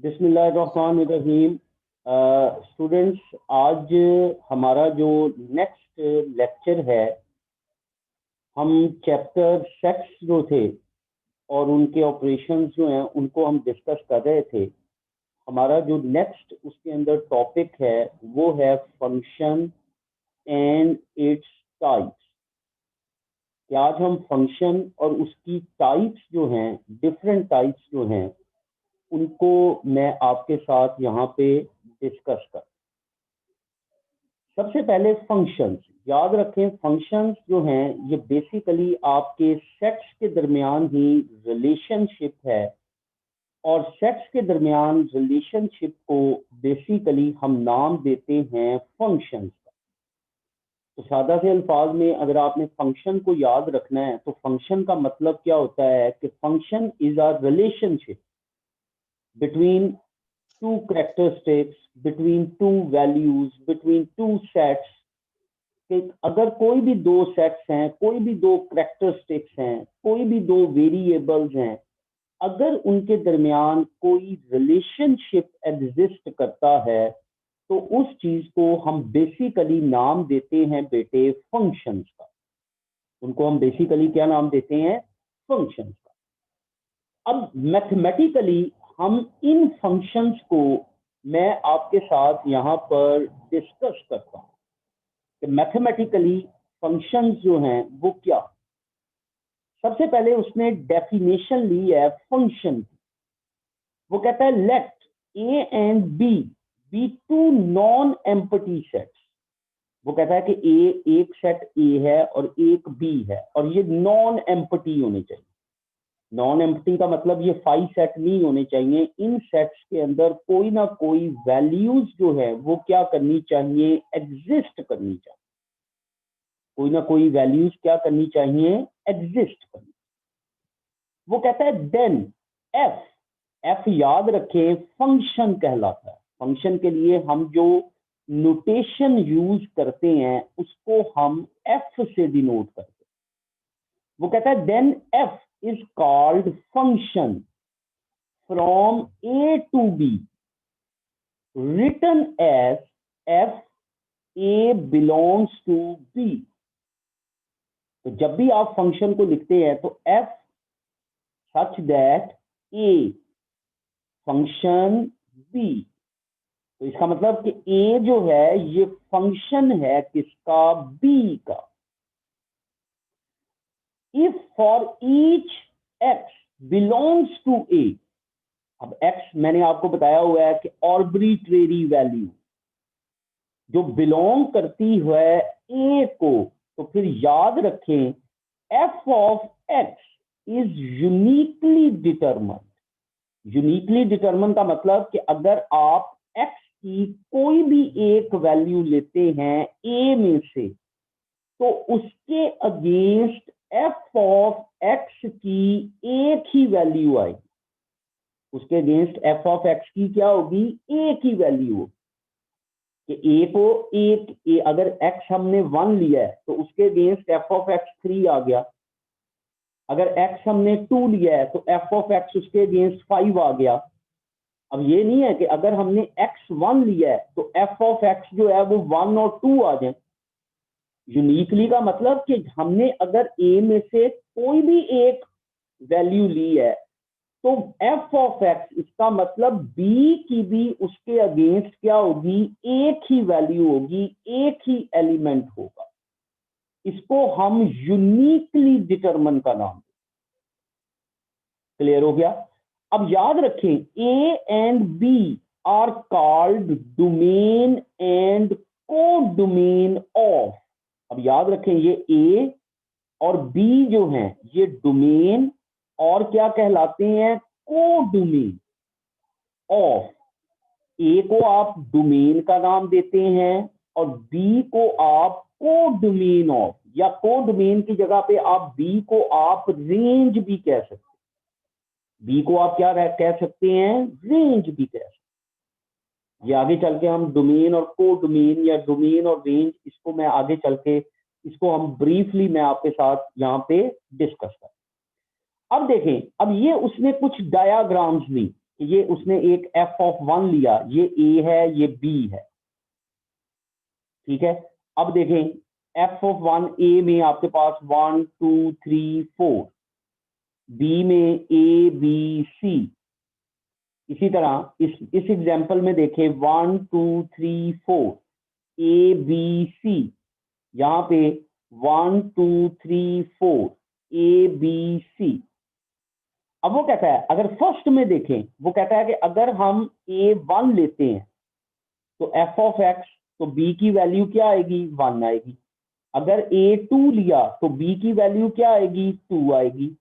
बिस्मिल्लाहिर्रहमानिर्रहीम। स्टूडेंट्स, आज हमारा जो नेक्स्ट लेक्चर है, हम चैप्टर सेक्स जो थे और उनके ऑपरेशंस जो हैं उनको हम डिस्कस कर रहे थे। हमारा जो नेक्स्ट उसके अंदर टॉपिक है वो है फंक्शन एंड इट्स टाइप्स। कि आज हम फंक्शन और उसकी टाइप्स जो हैं, डिफरेंट टाइप्स जो हैं, उनको मैं आपके साथ यहाँ पे डिस्कस कर। सबसे पहले फंक्शंस याद रखें। फंक्शंस जो हैं ये बेसिकली आपके सेट्स के दरमियान ही रिलेशनशिप है, और सेट्स के दरमियान रिलेशनशिप को बेसिकली हम नाम देते हैं फंक्शंस का। तो सादा से अल्फाज में अगर आपने फंक्शन को याद रखना है तो फंक्शन का मतलब क्या होता है कि function is a relationship between two characteristics, between two values, between two sets। कि अगर कोई भी दो सेट्स हैं, कोई भी दो करेक्टरिस्टिक्स हैं, कोई भी दो वेरिएबल्स हैं, अगर उनके दरमियान कोई रिलेशनशिप एग्जिस्ट करता है तो उस चीज को हम बेसिकली नाम देते हैं बेटे फंक्शंस का। उनको हम बेसिकली क्या नाम देते हैं? फंक्शंस का। अब मैथमेटिकली हम इन फंक्शंस को मैं आपके साथ यहाँ पर डिस्कस करता हूँ कि मैथमेटिकली फंक्शंस जो हैं वो क्या। सबसे पहले उसने डेफिनेशन ली है फंक्शन की। वो कहता है let A and B be two non empty sets. वो कहता है कि ए एक सेट ए है और एक बी है, और ये नॉन एम्प्टी होने चाहिए। नॉन एम्प्टी का मतलब ये 5 सेट नहीं होने चाहिए। इन सेट्स के अंदर कोई ना कोई वैल्यूज जो है वो क्या करनी चाहिए? एग्जिस्ट करनी चाहिए। कोई ना कोई वैल्यूज क्या करनी चाहिए? एग्जिस्ट करनी। वो कहता है देन एफ। एफ याद रखें फंक्शन कहलाता है। फंक्शन के लिए हम जो नोटेशन यूज करते हैं उसको हम एफ से डिनोट करते हैं। वो कहता है then F is called function from A to B written as f A belongs to B। तो जब भी आप फंक्शन को लिखते हैं तो f such that A function B। तो इसका मतलब कि A जो है ये फंक्शन है किसका? B का। If for each x belongs to A। अब x मैंने आपको बताया हुआ है कि आर्बिट्रेरी वैल्यू जो बिलोंग करती है a को, तो फिर याद रखें f of x is uniquely determined. Uniquely determined का मतलब कि अगर आप x की कोई भी एक वैल्यू लेते हैं a में से तो उसके अगेंस्ट f ऑफ x की एक ही वैल्यू आएगी। उसके अगेंस्ट f ऑफ x की क्या होगी? एक ही वैल्यू होगी। कि a को एक अगर x हमने 1 लिया है तो उसके अगेंस्ट f ऑफ x 3 आ गया। अगर x हमने 2 लिया है तो f ऑफ x उसके अगेंस्ट 5 आ गया। अब ये नहीं है कि अगर हमने x 1 लिया है तो f ऑफ x जो है वो 1 और 2 आ जाए। यूनिकली का मतलब कि हमने अगर a में से कोई भी एक वैल्यू ली है तो f ऑफ x इसका मतलब b की भी उसके अगेंस्ट क्या होगी? एक ही वैल्यू होगी, एक ही एलिमेंट होगा। इसको हम यूनिकली डिटरमिन का नाम। क्लियर हो गया? अब याद रखें a and b are called domain and codomain of. अब याद रखें ये a और b जो हैं ये डोमेन और क्या कहलाते हैं? को डोमेन ऑफ। ए को आप डोमेन का नाम देते हैं और बी को आप को डोमेन ऑफ, या को डोमेन की जगह पे आप बी को आप रेंज भी कह सकते हैं। बी को आप क्या कह सकते हैं? रेंज भी कह सकते हैं। ये आगे चल के हम डोमेन और को डोमेन या डोमेन और रेंज, इसको मैं आगे चल के इसको हम ब्रीफली मैं आपके साथ यहाँ पे डिस्कस कर। अब देखें, अब ये उसने कुछ डायाग्राम्स दी। ये उसने एक f(1) लिया, ये a है, ये b है, ठीक है। अब देखें f(1) a में आपके पास 1 2 3 4, b में a b c, इसी तरह इस एग्जांपल में देखें 1 2 3 4 a b c, यहाँ पे 1 2 3 4 a b c। अब वो कहता है, अगर फर्स्ट में देखें, वो कहता है कि अगर हम a1 लेते हैं तो f(x), तो b की वैल्यू क्या आएगी, 1 आएगी। अगर a2 लिया तो b की वैल्यू क्या आएगी, 2 आएगी।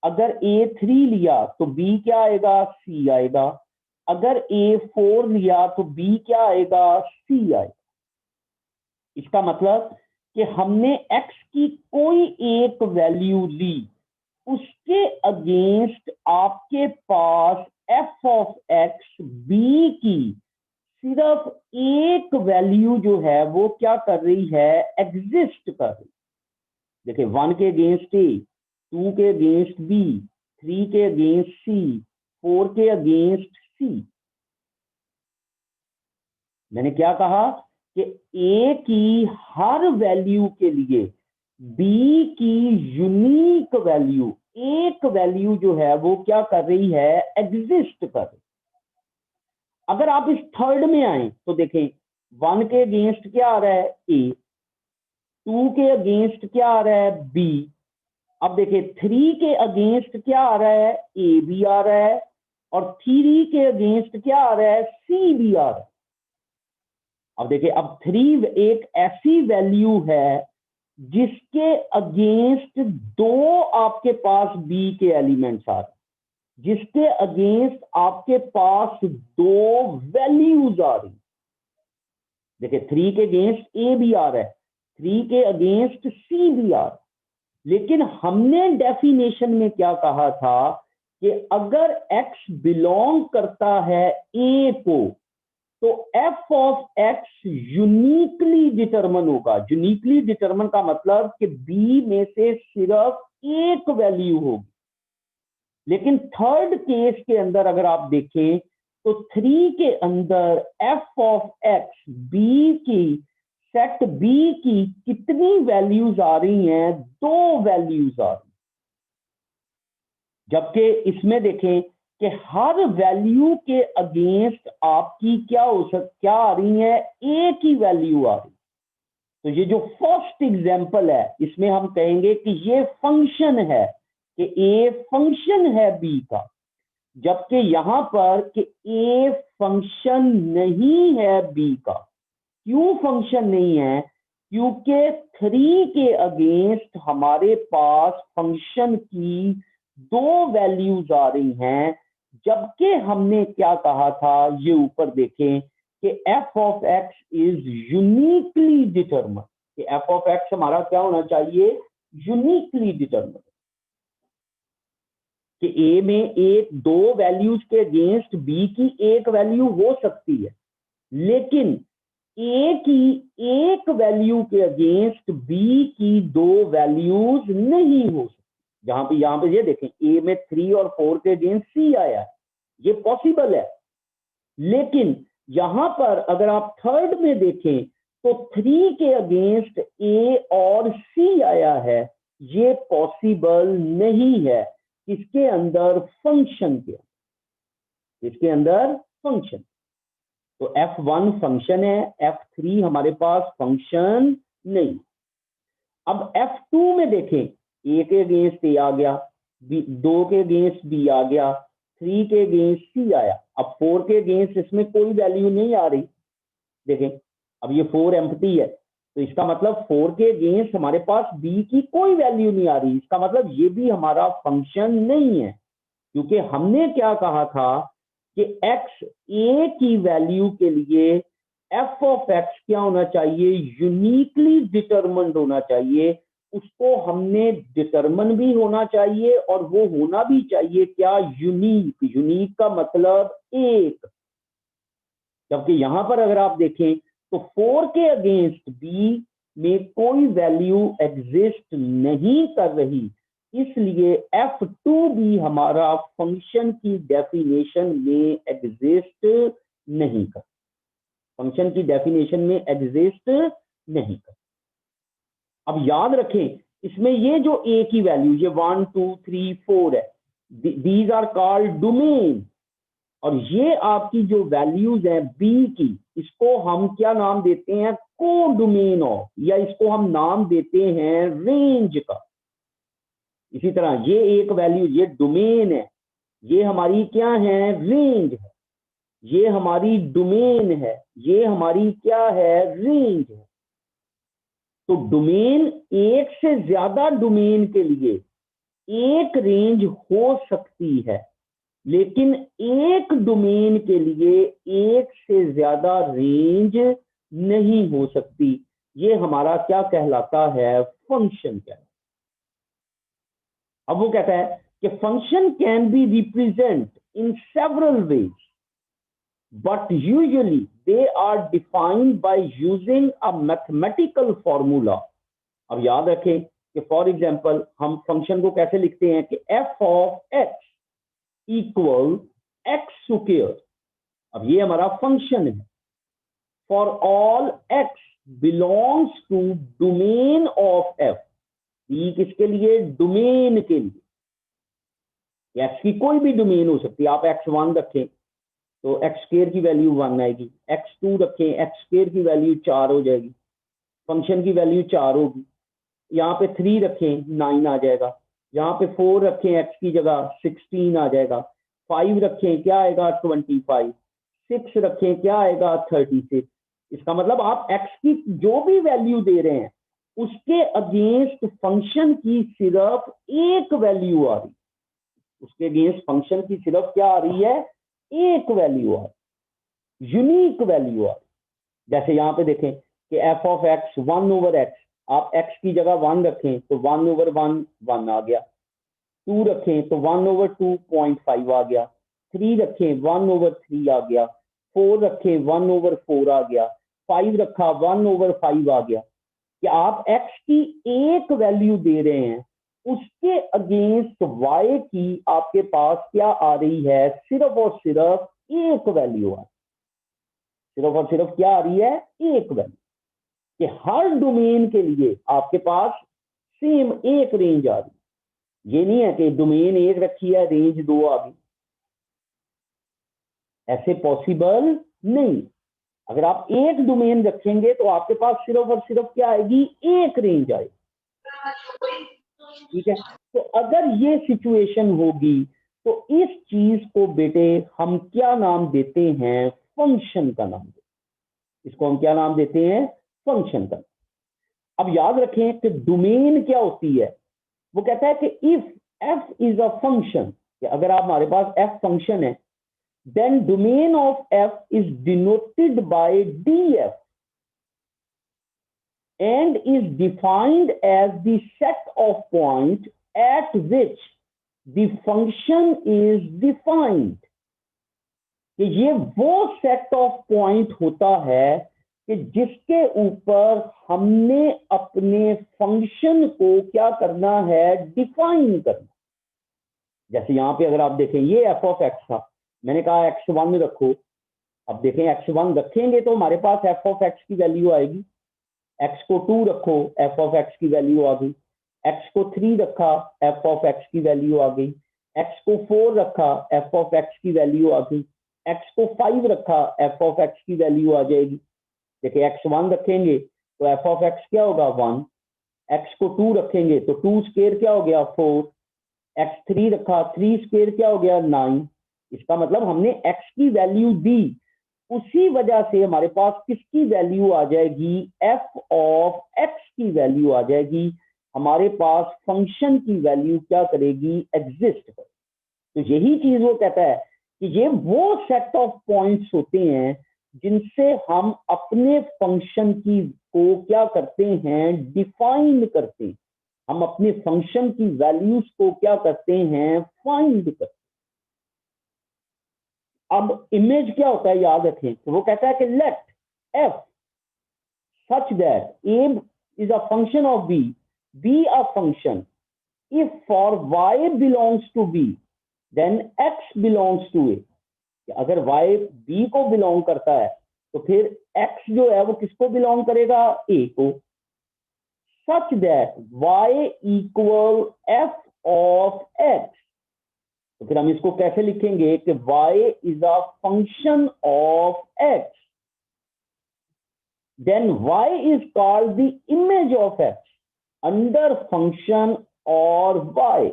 अगर a3 लिया तो b क्या आएगा, c आएगा। अगर a4 लिया तो b क्या आएगा, c आएगा। इसका मतलब कि हमने x की कोई एक वैल्यू ली, उसके अगेंस्ट आपके पास f(x) b की सिर्फ एक वैल्यू जो है वो क्या कर रही है, एग्जिस्ट कर रही। देखिए 1 के अगेंस्ट a, 2 के अगेंस्ट b, 3 के अगेंस्ट c, 4 के अगेंस्ट c। मैंने क्या कहा कि a की हर वैल्यू के लिए b की यूनिक वैल्यू, एक वैल्यू जो है वो क्या कर रही है, एग्जिस्ट कर रही। अगर आप इस थर्ड में आए तो देखें 1 के अगेंस्ट क्या आ रहा है, a, 2 के अगेंस्ट क्या आ रहा है, b। अब देखिए 3 के अगेंस्ट क्या आ रहा है, a भी आ रहा है, और 3 के अगेंस्ट क्या आ रहा है, c भी आ रहा है। अब देखिए अब 3 एक ऐसी वैल्यू है जिसके अगेंस्ट दो आपके पास b के एलिमेंट्स आ रहे हैं, जिसके अगेंस्ट आपके पास दो वैल्यूज आ रही। देखिए 3 के अगेंस्ट a भी आ रहा है, 3 के अगेंस्ट c भी आ रहा है। लेकिन हमने डेफिनेशन में क्या कहा था कि अगर x बिलोंग करता है a को, तो f(x) यूनिकली डिटरमन होगा। यूनिकली डिटरमन का मतलब कि b में से सिर्फ एक वैल्यू होगी। लेकिन थर्ड केस के अंदर अगर आप देखें तो 3 के अंदर f(x) b की सेट b की कितनी वैल्यूज आ रही हैं, दो वैल्यूज आ रही। जबकि इसमें देखें कि हर वैल्यू के अगेंस्ट आपकी क्या आ रही है, एक ही वैल्यू आ रही। तो ये जो फर्स्ट एग्जांपल है, इसमें हम कहेंगे कि ये फंक्शन है, कि a फंक्शन है b का। जबकि यहां पर कि a फंक्शन नहीं है b का। क्यों फंक्शन नहीं है, क्योंकि 3 के अगेंस्ट हमारे पास फंक्शन की दो वैल्यूज आ रही हैं। जबकि हमने क्या कहा था, ये ऊपर देखें कि f(x) इज यूनिकली डिटरमिन, कि f(x) हमारा क्या होना चाहिए, यूनिकली डिटरमिन, कि a में एक दो वैल्यूज के अगेंस्ट b की एक वैल्यू हो सकती है, लेकिन a की एक वैल्यू के अगेंस्ट b की दो वैल्यूज नहीं हो सकती। यहां पे ये देखें a में 3 और 4 के अगेंस्ट c आया है, ये पॉसिबल है। लेकिन यहां पर अगर आप थर्ड में देखें तो 3 के अगेंस्ट a और c आया है, ये पॉसिबल नहीं है। इसके अंदर फंक्शन के, इसके अंदर फंक्शन, तो f(1) फंक्शन है, f(3) हमारे पास फंक्शन नहीं। अब f(2) में देखें, a के अगेंस्ट a आ गया, 2 के अगेंस्ट b आ गया, 3 के अगेंस्ट c आया। अब 4 के अगेंस्ट इसमें कोई वैल्यू नहीं आ रही। देखें अब ये 4 एम्प्टी है, तो इसका मतलब 4 के अगेंस्ट हमारे पास b की कोई वैल्यू नहीं आ रही। इसका मतलब ये भी हमारा फंक्शन नहीं है, क्योंकि हमने क्या कहा था कि x a की वैल्यू के लिए f(x) क्या होना चाहिए, यूनिकली डिटरमिन्ड होना चाहिए। उसको हमने डिटरमिन भी होना चाहिए, और वो होना भी चाहिए क्या, यूनिक। यूनिक का मतलब एक। जबकि यहां पर अगर आप देखें तो 4 के अगेंस्ट b में कोई वैल्यू एग्जिस्ट नहीं कर रही। इसलिए F2 भी हमारा फंक्शन की डेफिनेशन में एग्जिस्ट नहीं कर, फंक्शन की डेफिनेशन में एग्जिस्ट नहीं कर। अब याद रखें, इसमें ये जो ए की वैल्यू ये 1 2 3 4 है, दीज आर कॉल्ड डोमेन, और ये आपकी जो वैल्यूज है बी की, इसको हम क्या नाम देते हैं, को डोमेन ऑफ, या इसको हम नाम देते हैं रेंज का। इसी तरह ये एक वैल्यू, ये डोमेन है, ये हमारी क्या है, रेंज है, ये हमारी डोमेन है, ये हमारी क्या है, रेंज है। तो डोमेन, एक से ज्यादा डोमेन के लिए एक रेंज हो सकती है, लेकिन एक डोमेन के लिए एक से ज्यादा रेंज नहीं हो सकती। ये हमारा क्या कहलाता है, फंक्शन कहलाता है। अब वो कहता है कि function can be represent in several ways, but usually they are defined by using a mathematical formula. अब याद रखें कि फॉर एग्जांपल हम फंक्शन को कैसे लिखते हैं कि f of x equal x square. अब ये हमारा फंक्शन है। For all x belongs to domain of f, ये किसके लिए, डोमेन के लिए। x की कोई भी डोमेन हो सकती है, आप x1 रखें तो एक्स स्क्वायर की वैल्यू 1 आएगी, x2 रखें एक्स स्क्वायर की वैल्यू 4 हो जाएगी, फंक्शन की वैल्यू 4 होगी। यहाँ पे 3 रखें 9 आ जाएगा, यहाँ पे 4 रखें x की जगह 16 आ जाएगा, 5 रखें क्या आएगा 25, 6 रखें क्या आएगा 36। इसका मतलब आप x की जो भी वैल्यू दे रहे हैं उसके अगेंस्ट फंक्शन की सिर्फ एक वैल्यू आ रही, उसके अगेंस्ट फंक्शन की सिर्फ क्या आ रही है, एक वैल्यू आ, यूनिक वैल्यू आ। जैसे यहां पे देखें कि f of x 1 over x, आप x की जगह 1 रखें तो 1 ओवर 1 1 आ गया, 2 रखें तो 1 ओवर 2.5 आ गया, 3 रखें 1 ओवर 3 आ गया, 4 रखें 1 ओवर 4 आ गया, 5 रखा 1 ओवर 5 आ गया। कि आप x की एक वैल्यू दे रहे हैं, उसके अगेंस्ट y की आपके पास क्या आ रही है, सिर्फ और सिर्फ एक वैल्यू आ, सिर्फ और सिर्फ क्या आ रही है, एक वैल्यू। कि हर डोमेन के लिए आपके पास सेम एक रेंज आ रही। ये नहीं है कि डोमेन एक रखी है रेंज 2 आ गई, ऐसे पॉसिबल नहीं। अगर आप एक डोमेन रखेंगे तो आपके पास सिर्फ और सिर्फ क्या आएगी, एक रेंज आएगी। ठीक है, तो अगर ये सिचुएशन होगी तो इस चीज को बेटे हम क्या नाम देते हैं, फंक्शन का नाम देते हैं। इसको हम क्या नाम देते हैं, फंक्शन का। अब याद रखें कि डोमेन क्या होती है, वो कहता है कि if f is a function, अगर आप हमारे पास f फंक्शन है, then domain of f is denoted by df and is defined as the set of points at which the function is defined। कि ये वो सेट ऑफ पॉइंट होता है कि जिसके ऊपर हमने अपने फंक्शन को क्या करना है, डिफाइन करना। जैसे यहां पे अगर आप देखें ये f ऑफ x था, मैंने कहा x1 रखो। अब देखें x1 रखेंगे तो हमारे पास f ऑफ x की वैल्यू आएगी, x को 2 रखो f ऑफ x की वैल्यू आ गई, x को 3 रखा f ऑफ x की वैल्यू आ गई, x को 4 रखा f ऑफ x की वैल्यू आ गई, x को 5 रखा f ऑफ x की वैल्यू आ जाएगी। देखिए x1 रखेंगे तो f ऑफ x क्या होगा 1, x को 2 रखेंगे तो 2 स्क्वायर क्या हो गया 4, x3 रखा 3 स्क्वायर क्या हो गया 9। इसका मतलब हमने x की वैल्यू दी, उसी वजह से हमारे पास किसकी वैल्यू आ जाएगी, f ऑफ x की वैल्यू आ जाएगी। हमारे पास फंक्शन की वैल्यू क्या करेगी, एग्जिस्ट कर। तो यही चीज वो कहता है कि ये वो सेट ऑफ पॉइंट्स होते हैं जिनसे हम अपने फंक्शन की को क्या करते हैं, डिफाइन करते हैं। हम अपने फंक्शन की वैल्यूज को क्या करते हैं, फाइंड करते हैं। अब इमेज क्या होता है याद रखें, तो वो कहता है कि late f such that a is a function of b, be a function if for y belongs to b then x belongs to a, अगर y b को बिलोंग करता है तो फिर x जो है वो किसको बिलोंग करेगा, a को, such that y equal f of x। तो फिर हम इसको कैसे लिखेंगे कि y is a function of x, then y is called the image of x under function और y।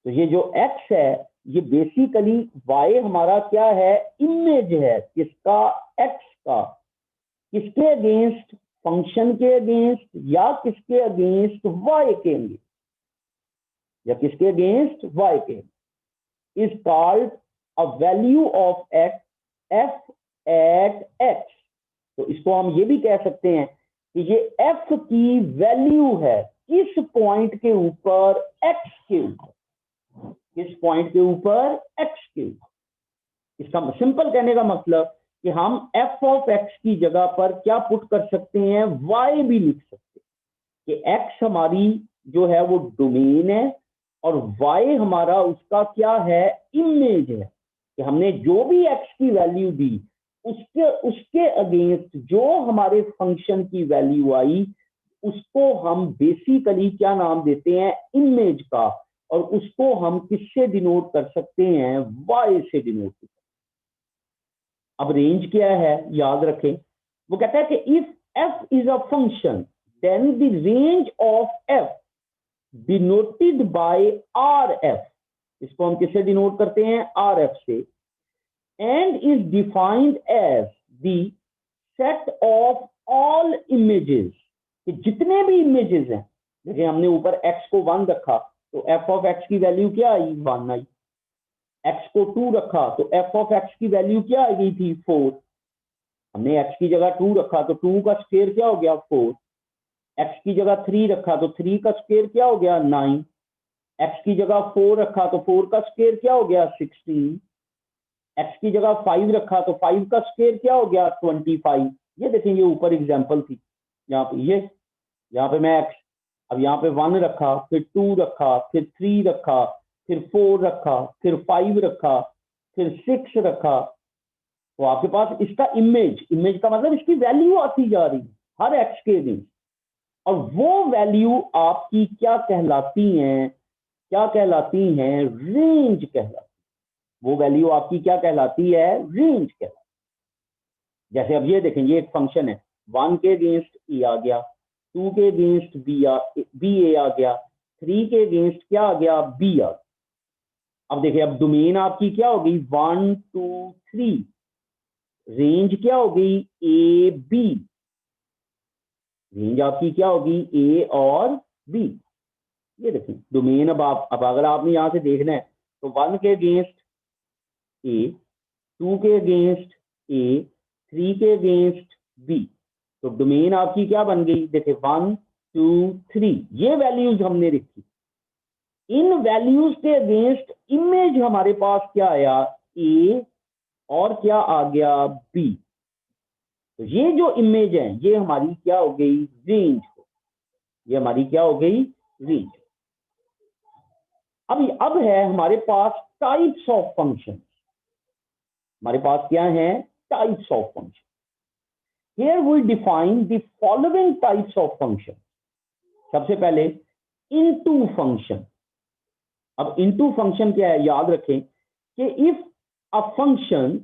तो ये जो x है ये बेसिकली y हमारा क्या है, इमेज है, किसका, x का, किसके अगेंस्ट, फंक्शन के अगेंस्ट, या किसके अगेंस्ट, y के अगेंस्ट, या किसके अगेंस्ट, y के, is called a value of x f at x। तो इसको हम ये भी कह सकते हैं कि ये f की वैल्यू है किस पॉइंट के ऊपर, x के ऊपर, किस पॉइंट के ऊपर, x के ऊपर। इसका सिंपल कहने का मतलब कि हम f ऑफ x की जगह पर क्या पुट कर सकते हैं, y भी लिख सकते हैं कि x हमारी जो है वो डोमेन है और y हमारा उसका क्या है, इमेज है, कि हमने जो भी x की वैल्यू दी उसके अगेंस्ट जो हमारे फंक्शन की वैल्यू आई उसको हम बेसिकली क्या नाम देते हैं, इमेज का, और उसको हम किससे डिनोट कर सकते हैं, y से डिनोट कर सकते हैं। अब रेंज क्या है याद रखें, वो कहता है कि if f is a function then the range of f denoted by rf, इसको हम किससे डिनोट करते हैं, rf से, and is defined as the set of all images, कि जितने भी इमेजेस हैं, देखिए हमने ऊपर x को 1 रखा तो f ऑफ x की वैल्यू क्या आई, 1 आई, x को 2 रखा तो f ऑफ x की वैल्यू क्या आ गई थी, 4, हमने x की जगह 2 रखा तो 2 का स्क्वायर क्या हो गया, 4, x की जगह 3 रखा तो 3 का स्क्वायर क्या हो गया, 9, x की जगह 4 रखा तो 4 का स्क्वायर क्या हो गया, 16, x की जगह 5 रखा तो 5 का स्क्वायर क्या हो गया, 25। ये देखेंगे ऊपर एग्जांपल थी, यहाँ पे यहाँ पे मैं x, अब यहाँ पे 1 रखा, फिर 2 रखा, फिर 3 रखा, फिर 4 रखा, फिर 5 रखा, फिर 6 रखा, तो आपके पास इसका इमेज का मतलब इसकी वैल्यू आती जा रही है हर x के दिन, और वो वैल्यू आपकी क्या कहलाती हैं, क्या कहलाती हैं, रेंज कहलाती, वो वैल्यू आपकी क्या कहलाती है, रेंज कहलाती। जैसे अब ये देखें, ये एक फंक्शन है, 1 के अगेंस्ट e आ गया, 2 के अगेंस्ट बी ए आ गया, 3 के अगेंस्ट क्या आ गया, बी आ गया। अब देखिए अब डोमेन आपकी क्या होगी, 1 2 3, रेंज क्या होगी, ए बी, रेंज आपकी क्या होगी, ए और बी। ये देखें डोमेन, अब अगर आपने यहां से देखना है तो 1 के अगेंस्ट ए, 2 के अगेंस्ट ए, 3 के अगेंस्ट बी, तो डोमेन आपकी क्या बन गई, देखिए 1 2 3, ये वैल्यूज हमने रखी, इन वैल्यूज के अगेंस्ट इमेज हमारे पास क्या आया, ए, और क्या आ गया, बी। तो ये जो इमेज है ये हमारी क्या हो गई, रेंज, ये हमारी क्या हो गई, रेंज। अब है हमारे पास टाइप्स ऑफ फंक्शन, हमारे पास क्या है, types of function. Here we define the following types of function. सबसे पहले इनटू फंक्शन। अब इनटू फंक्शन क्या है, याद रखें कि if a function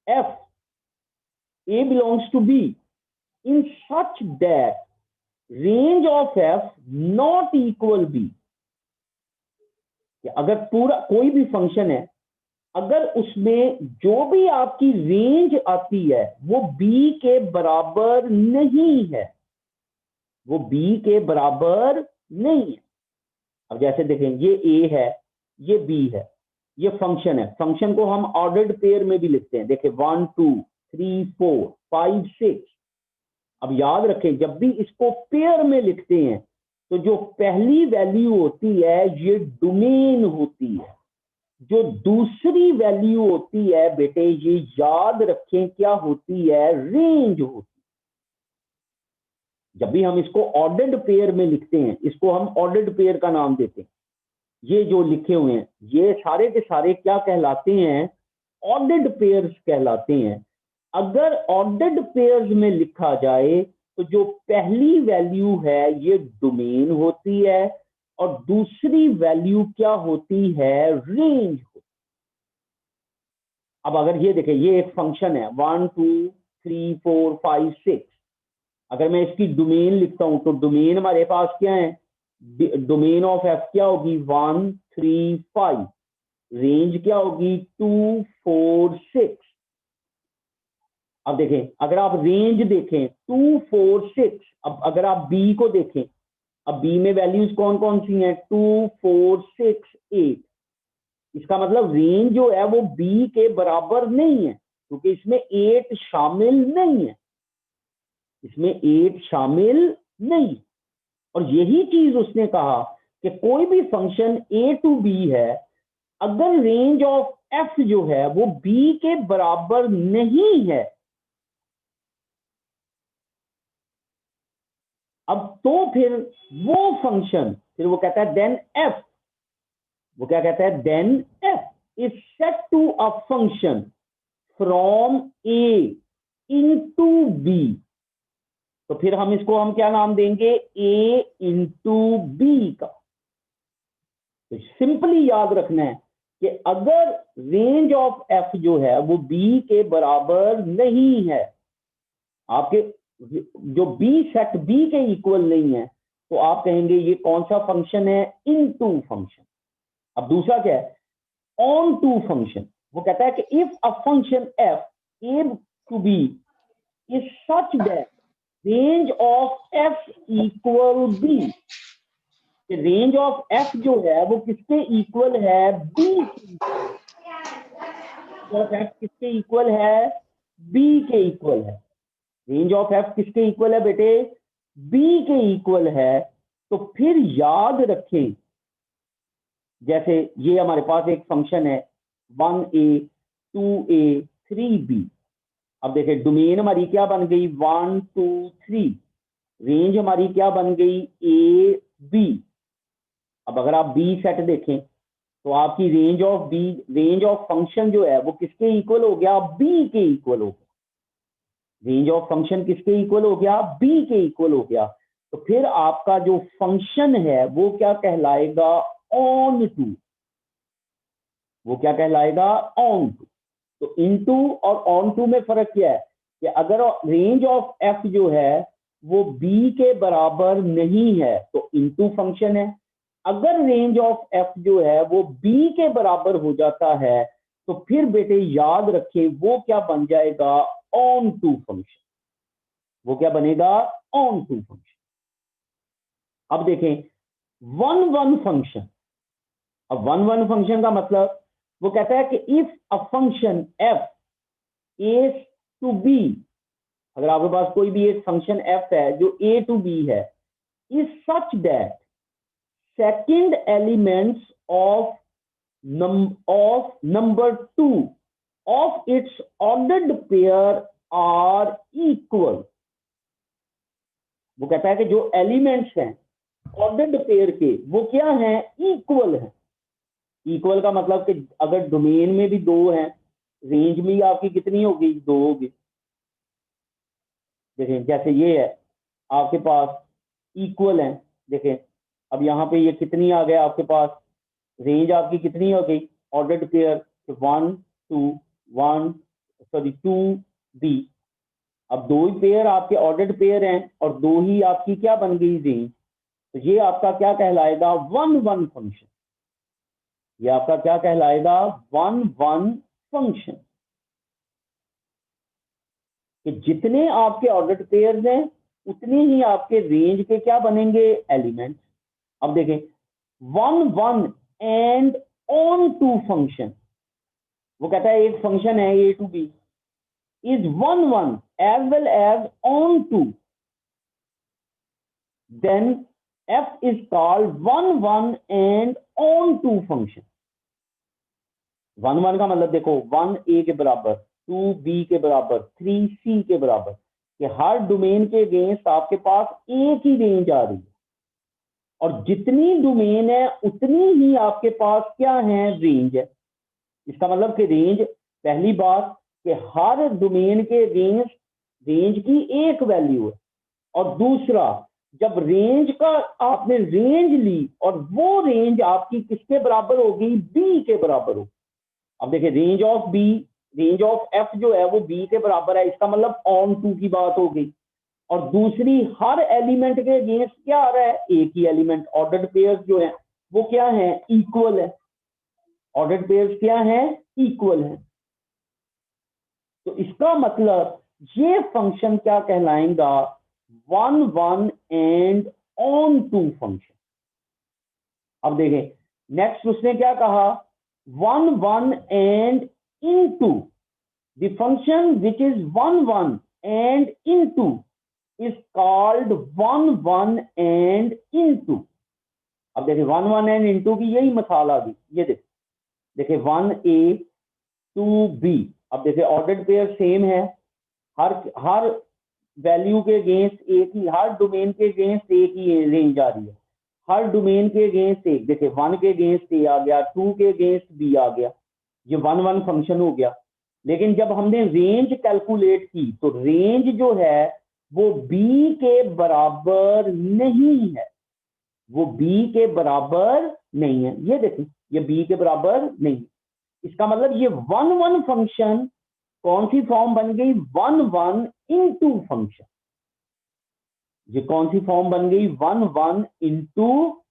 f a belongs to b in such that range of f not equal b, अगर पूरा कोई भी फंक्शन है, अगर उसमें जो भी आपकी रेंज आती है वो b के बराबर नहीं है, वो b के बराबर नहीं है। अब जैसे देखें ये a है, ये b है, ये फंक्शन है, फंक्शन को हम ऑर्डर्ड पेयर में भी लिखते हैं, देखिए 1 2 3 4 5 6। अब याद रखें जब भी इसको पेयर में लिखते हैं तो जो पहली वैल्यू होती है ये डोमेन होती है, जो दूसरी वैल्यू होती है बेटे ये याद रखें क्या होती है, रेंज होती है। जब भी हम इसको ऑर्डर्ड पेयर में लिखते हैं, इसको हम ऑर्डर्ड पेयर का नाम देते हैं। ये जो लिखे हुए हैं ये सारे के सारे क्या कहलाते हैं? ऑर्डर्ड पेयर्स कहलाते हैं। अगर ऑर्डर्ड पेयर्स में लिखा जाए तो जो पहली वैल्यू है ये डोमेन होती है और दूसरी वैल्यू क्या होती है? रेंज। अब अगर ये देखें, ये एक फंक्शन है 1 2 3 4 5 6। अगर मैं इसकी डोमेन लिखता हूं तो डोमेन हमारे पास क्या है? डोमेन ऑफ एफ क्या होगी? 1 3 5। रेंज क्या होगी? 2 4 6। अब देखें, अगर आप रेंज देखें 2 4 6, अब अगर आप बी को देखें, अब बी में वैल्यूज कौन कौन सी हैं? 2 4 6 8। इसका मतलब रेंज जो है वो बी के बराबर नहीं है, क्योंकि इसमें 8 शामिल नहीं है, इसमें 8 शामिल नहीं। और यही चीज उसने कहा कि कोई भी फंक्शन ए टू बी है, अगर रेंज ऑफ एफ जो है वो बी के बराबर नहीं है, अब तो फिर वो फंक्शन, फिर वो कहता है देन एफ, वो क्या कहता है? Then F is said to a function from A into B. तो फिर हम इसको हम क्या नाम देंगे? ए इंटू बी का। तो सिंपली याद रखना है कि अगर रेंज ऑफ एफ जो है वो बी के बराबर नहीं है, आपके जो बी सेट बी के इक्वल नहीं है, तो आप कहेंगे ये कौन सा फंक्शन है? Into function. अब दूसरा क्या है? Onto function. वो कहता है कि if a function F A to B is such that range of F equal B, range of F जो है वो किसके इक्वल है? बी। ऑफ एफ किसके इक्वल है? बी के इक्वल है। रेंज ऑफ एफ किसके इक्वल है बेटे? बी के इक्वल है। तो फिर याद रखें, जैसे ये हमारे पास एक फंक्शन है 1a 2a 3b। अब देखें, डोमेन हमारी क्या बन गई? 1 2 3। रेंज हमारी क्या बन गई? A B. अब अगर आप बी सेट देखें तो आपकी range of B, range of function जो है वो किसके इक्वल हो गया? बी के इक्वल हो गया। रेंज ऑफ फंक्शन किसके इक्वल हो गया? बी के इक्वल हो गया। तो फिर आपका जो फंक्शन है वो क्या कहलाएगा? Onto. वो क्या कहलाएगा? Onto. तो इनटू और ऑन टू में फर्क क्या है? कि अगर रेंज ऑफ एफ जो है वो बी के बराबर नहीं है तो इनटू फंक्शन है। अगर रेंज ऑफ एफ जो है वो बी के बराबर हो जाता है तो फिर बेटे याद रखें वो क्या बन जाएगा? Onto function. वो क्या बनेगा? Onto function. अब देखें वन वन फंक्शन। अब वन वन फंक्शन का मतलब, वो कहता है कि if a function F is to B, अगर आपके पास कोई भी एक फंक्शन एफ है जो ए टू बी है, is such that second elements of number two of its ordered pair are equal. वो कहता है कि जो एलिमेंट्स हैं ऑर्डर्ड पेयर के वो क्या हैं? इक्वल है। इक्वल का मतलब कि अगर डोमेन में भी दो हैं, रेंज में आपकी कितनी होगी? दो होगी। देखें जैसे ये है आपके पास इक्वल है, देखें अब यहाँ पे ये कितनी आ गया आपके पास? रेंज आपकी कितनी हो गई? Ordered pair 1 2 1 sorry 2 B. अब दो ही पेयर आपके ऑर्डर्ड पेयर हैं और दो ही आपकी क्या बन गई? रेंज। तो ये आपका क्या कहलाएगा? One one function. ये आपका क्या कहलाएगा? One one function. कि जितने आपके ऑर्डर्ड पेयर्स हैं उतने ही आपके रेंज के क्या बनेंगे? एलिमेंट्स। अब देखें one one and onto function. वो कहता है एक फंक्शन है A to B is one one as well as onto, then F is called one one and onto function. One one का मतलब देखो 1 ए के बराबर, 2 बी के बराबर, 3 सी के बराबर। कि हर डोमेन के अगेंस्ट आपके पास एक ही रेंज आ रही है, और जितनी डोमेन है उतनी ही आपके पास क्या है, रेंज है। इसका मतलब कि रेंज, पहली बात कि हर डोमेन के अगेंस्ट रेंज की एक वैल्यू है, और दूसरा जब रेंज का आपने रेंज ली और वो रेंज आपकी किसके बराबर होगी, बी के बराबर हो। अब देखिए range of B, range of F जो है वो बी के बराबर है, इसका मतलब ऑन टू की बात हो गई। और दूसरी, हर एलिमेंट के अगेंस्ट क्या आ रहा है, एक ही एलिमेंट। ऑर्डर्ड पेयर्स जो है वो क्या है, इक्वल है। ऑर्डर्ड पेयर्स क्या है, इक्वल है। तो इसका मतलब ये फंक्शन क्या कहलाएगा, 1 1 एंड ऑन टू फंक्शन। अब देखें नेक्स्ट उसने क्या कहा, 1 1 and into the function which is 1 1 and into is called 1 1 and into. अब देखिए 1 1 एंड इनटू की यही मिसाल आ गई, ये देखिए 1a 2b। अब देखिए ऑर्डर्ड पेयर सेम है, हर वैल्यू के अगेंस्ट एक ही, हर डोमेन के अगेंस्ट एक ही रेंज आ रही है। हर डोमेन के अगेंस्ट एक, देखिए 1 के अगेंस्ट ए आ गया, 2 के अगेंस्ट बी आ गया, ये 1 1 फंक्शन हो गया। लेकिन जब हमने रेंज कैलकुलेट की तो रेंज जो है वो बी के बराबर नहीं है, वो बी के बराबर नहीं है। ये देखिए ये बी के बराबर नहीं है। इसका मतलब ये 1 1 फंक्शन कौन सी फॉर्म बन गई, 1 1 इनटू फंक्शन। ये कौन सी फॉर्म बन गई, 1 1 इनटू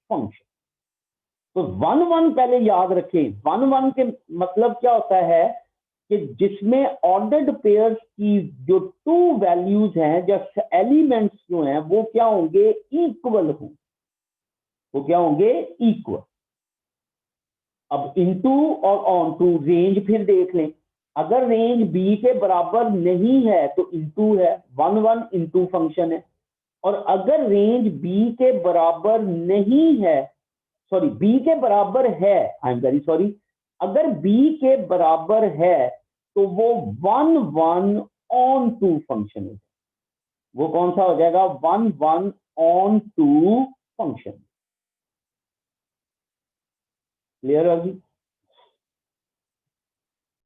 फंक्शन। तो 1 1 पहले याद रखें, 1 1 के मतलब क्या होता है कि जिसमें ऑर्डर्ड पेयर्स की जो टू वैल्यूज हैं, जो एलिमेंट्स जो हैं वो क्या होंगे, इक्वल होंगे। वो क्या होंगे, इक्वल। अब इनटू और ऑन टू, रेंज फिर देख लें, अगर रेंज बी के बराबर नहीं है तो इनटू है, 1 1 इनटू फंक्शन है। और अगर रेंज बी के बराबर नहीं है, सॉरी बी के बराबर है, आई एम वेरी सॉरी, अगर बी के बराबर है तो वो 1 1 ऑन टू फंक्शन है। वो कौन सा हो जाएगा, 1 1 ऑन टू फंक्शन। क्लियर होगी।